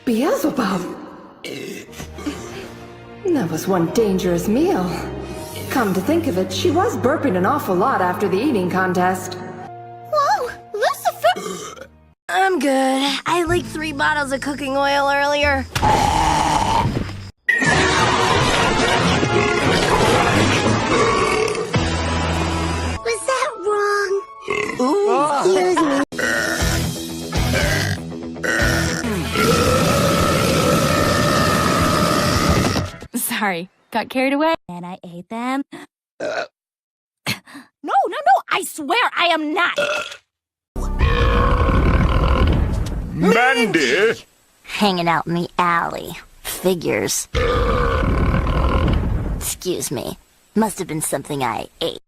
Beelzebub! That was one dangerous meal. Come to think of it, she was burping an awful lot after the eating contest. Whoa! Lucifer! I'm good. I leaked 3 bottles of cooking oil earlier. Was that wrong? Ooh, excuse me. Sorry, got carried away. And I ate them. No, I swear I am not. Mandy! Hanging out in the alley. Figures. Excuse me. Must have been something I ate.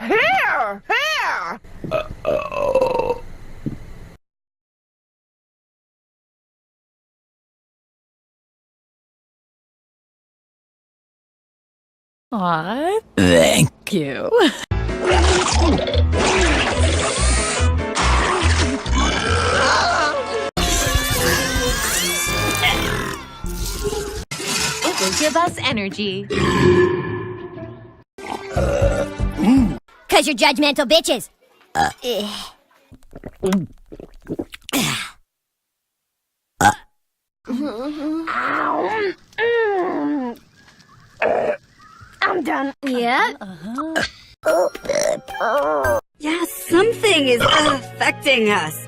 Here! Uh-oh. Aw, Thank you. It will give us energy. 'Cause you're judgmental bitches. I'm done. Yeah? Yeah, something is affecting us.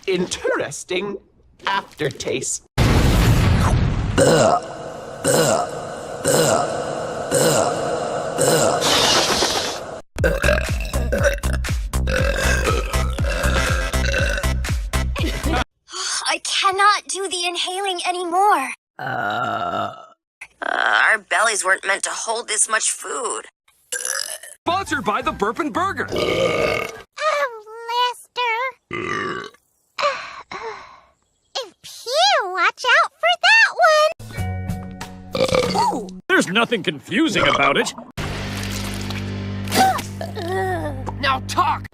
Interesting aftertaste. I cannot do the inhaling anymore. Our bellies weren't meant to hold this much food. Sponsored by the Burp and Burger. Oh, Lester. Pew, watch out for that one. There's nothing confusing about it. Now talk!